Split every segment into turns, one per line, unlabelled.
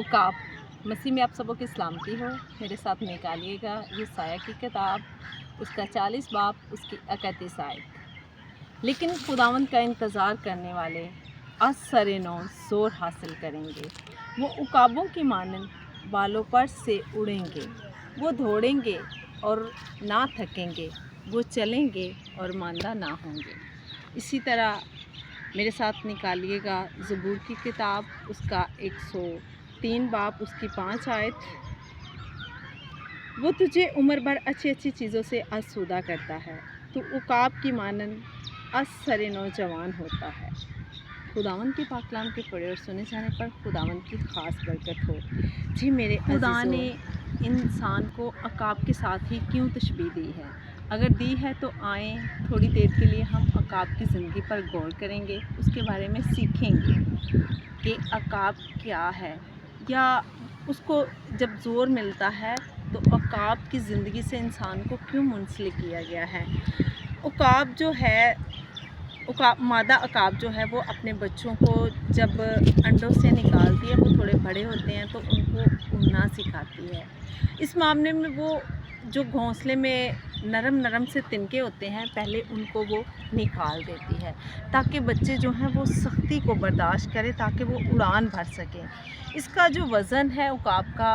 उकाब। मसीह में आप सबों की सलामती हो। मेरे साथ निकालिएगा ये साया की किताब, उसका 40 बाब, उसकी 31 आयत। लेकिन खुदावंद का इंतज़ार करने वाले असरे नौ ज़ोर हासिल करेंगे। वो उकाबों की मानन बालों पर से उड़ेंगे। वो दौड़ेंगे और ना थकेंगे। वो चलेंगे और मांदा ना होंगे। इसी तरह मेरे साथ निकालिएगा ज़बूर की किताब, उसका 103 बाब, उसकी 5 आयत। वो तुझे उम्र भर अच्छी अच्छी चीज़ों से आसूदा करता है। तू उकाब की मानन असरे नौजवान होता है। खुदावंद के पाकलाम के पढ़े और सुने जाने पर खुदावंद की ख़ास बरकत हो। जी मेरे खुदा ने इंसान को अकाब के साथ ही क्यों तशबीह दी है? अगर दी है तो आएँ थोड़ी देर के लिए हम अकाब की ज़िंदगी पर गौर करेंगे, उसके बारे में सीखेंगे कि अकाब क्या है, या उसको जब ज़ोर मिलता है तो अकाब की ज़िंदगी से इंसान को क्यों मुंसलिक किया गया है। उकाब जो है, मादा अकाब जो है वो अपने बच्चों को जब अंडों से निकालती है, वो थोड़े बड़े होते हैं तो उनको उड़ना सिखाती है। इस मामले में वो जो घोंसले में नरम नरम से तिनके होते हैं, पहले उनको वो निकाल देती है ताकि बच्चे जो हैं वो सख्ती को बर्दाश्त करें, ताकि वो उड़ान भर सकें। इसका जो वज़न है उकाब का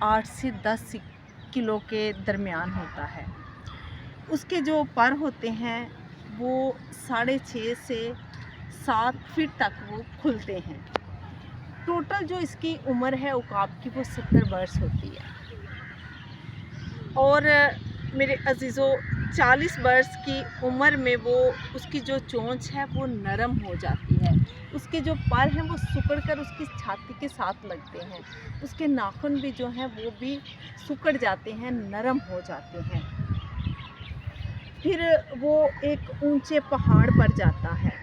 8 से 10 किलो के दरमियान होता है। उसके जो पर होते हैं वो 6.5 से 7 फीट तक वो खुलते हैं। टोटल जो इसकी उम्र है उकाब की वो 70 वर्ष होती है। और मेरे अजीज़ों, 40 वर्ष की उम्र में वो उसकी जो चोंच है वो नरम हो जाती है। उसके जो पर हैं वो सिकुड़ कर उसकी छाती के साथ लगते हैं। उसके नाखून भी जो हैं वो भी सिकुड़ जाते हैं, नरम हो जाते हैं। फिर वो एक ऊंचे पहाड़ पर जाता है।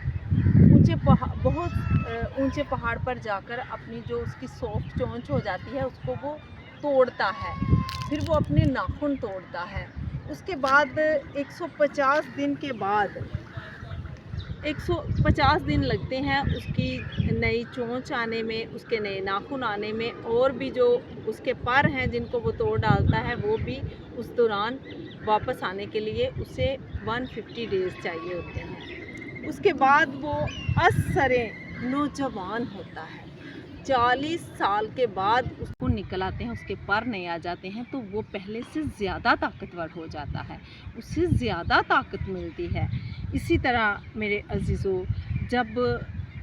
बहुत ऊंचे पहाड़ पर जाकर अपनी जो उसकी सॉफ्ट चोंच हो जाती है उसको वो तोड़ता है। फिर वो अपने नाखून तोड़ता है। उसके बाद 150 दिन के बाद 150 दिन लगते हैं उसकी नई चोंच आने में, उसके नए नाखून आने में, और भी जो उसके पर हैं जिनको वो तोड़ डालता है वो भी उस दौरान वापस आने के लिए उसे 150 डेज़ चाहिए होते हैं। उसके बाद वो असरे नौजवान होता है। 40 साल के बाद उसको निकल आते हैं, उसके पर नए आ जाते हैं, तो वो पहले से ज़्यादा ताकतवर हो जाता है, उससे ज़्यादा ताकत मिलती है। इसी तरह मेरे अजीज़ों, जब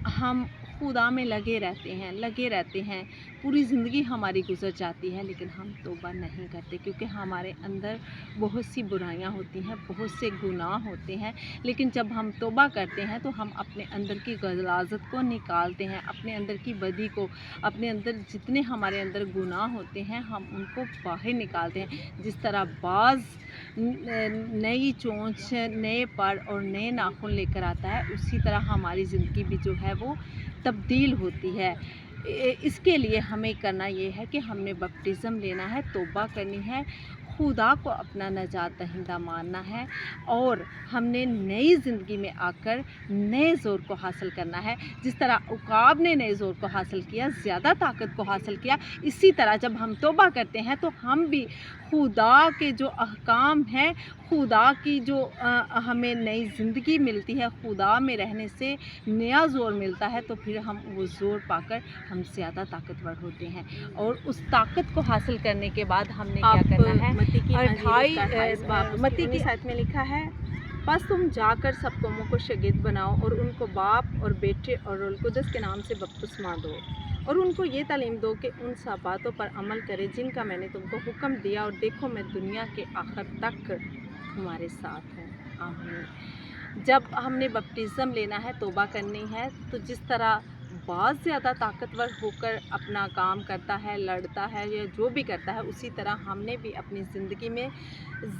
हम खुदा में लगे रहते हैं, पूरी ज़िंदगी हमारी गुजर जाती है, लेकिन हम तौबा नहीं करते, क्योंकि हमारे अंदर बहुत सी बुराइयां होती हैं, बहुत से गुनाह होते हैं। लेकिन जब हम तौबा करते हैं तो हम अपने अंदर की गलाज़त को निकालते हैं, अपने अंदर की बदी को, अपने अंदर जितने हमारे अंदर गुनाह होते हैं हम उनको बाहर निकालते हैं। जिस तरह बाज़ नई चोंच, नए पर और नए नाखून लेकर आता है, उसी तरह हमारी ज़िंदगी भी जो है वो तब्दील होती है। इसके लिए हमें करना ये है कि हमने बपटिज़म लेना है, तौबा करनी है, खुदा को अपना नजात दहिंदा मानना है, और हमने नई ज़िंदगी में आकर नए ज़ोर को हासिल करना है। जिस तरह उकाब ने नए ज़ोर को हासिल किया, ज़्यादा ताकत को हासिल किया, इसी तरह जब हम तौबा करते हैं तो हम भी खुदा के जो अहकाम हैं, खुदा की जो हमें नई ज़िंदगी मिलती है, खुदा में रहने से नया ज़ोर मिलता है, तो फिर हम वो ज़ोर पाकर हम ज़्यादा ताकतवर होते हैं। और उस ताकत को हासिल करने के बाद हमने क्या करना है। मत्ती की आयत में लिखा है, बस तुम जाकर सब कौमों को शागिर्द बनाओ और उनको बाप और बेटे और रूह कुद्दुस के नाम से बपतिस्मा दो, और उनको ये तालीम दो कि उन सब बातों पर अमल करें जिनका मैंने तुमको हुक्म दिया, और देखो मैं दुनिया के आखिर तक तुम्हारे साथ हूँ। आमीन। जब हमने बपटिज़म लेना है, तौबा करनी है, तो जिस तरह बहुत ज़्यादा ताकतवर होकर अपना काम करता है, लड़ता है या जो भी करता है, उसी तरह हमने भी अपनी ज़िंदगी में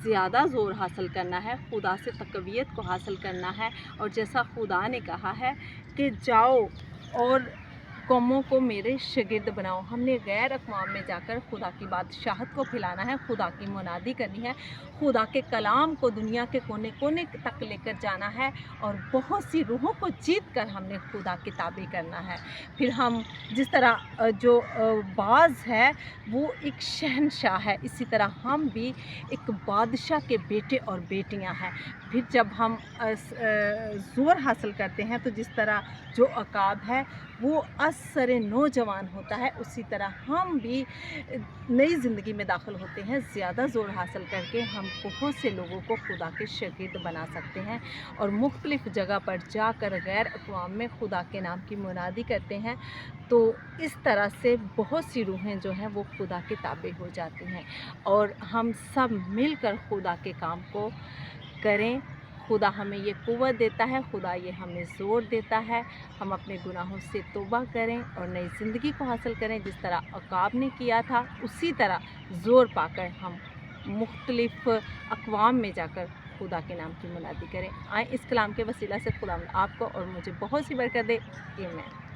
ज़्यादा ज़ोर हासिल करना है, खुदा से तक़वियत को हासिल करना है। और जैसा खुदा ने कहा है कि जाओ और कौमों को मेरे शागिर्द बनाओ। हमने गैर अक़वाम में जाकर खुदा की बादशाहत को फैलाना है, खुदा की मुनादी करनी है, खुदा के कलाम को दुनिया के कोने कोने तक लेकर जाना है और बहुत सी रूहों को जीत कर हमने खुदा के ताबे करना है। फिर हम जिस तरह बाज़ है वो एक शहंशाह है, इसी तरह हम भी एक बादशाह के बेटे और बेटियां हैं। फिर जब हम ज़ोर हासिल करते हैं तो जिस तरह जो अकाब है वो असर नौजवान होता है, उसी तरह हम भी नई ज़िंदगी में दाखिल होते हैं। ज़्यादा ज़ोर हासिल करके हम बहुत से लोगों को खुदा के शागिर्द बना सकते हैं और मुख्तलिफ़ जगह पर जाकर गैर अक़वाम में खुदा के नाम की मुनादी करते हैं। तो इस तरह से बहुत सी रूहें जो हैं वो खुदा के ताबे हो जाती हैं और हम सब मिलकर खुदा के काम को करें। खुदा हमें ये क़ुव्वत देता है, खुदा ये हमें ज़ोर देता है, हम अपने गुनाहों से तौबा करें और नई ज़िंदगी को हासिल करें। जिस तरह अकाब ने किया था उसी तरह ज़ोर पाकर हम मुख्तलिफ़ अक़वाम में जाकर खुदा के नाम की मुनादी करें। आए इस कलाम के वसीला से खुदा आपको और मुझे बहुत सी बरकत दे। आमीन।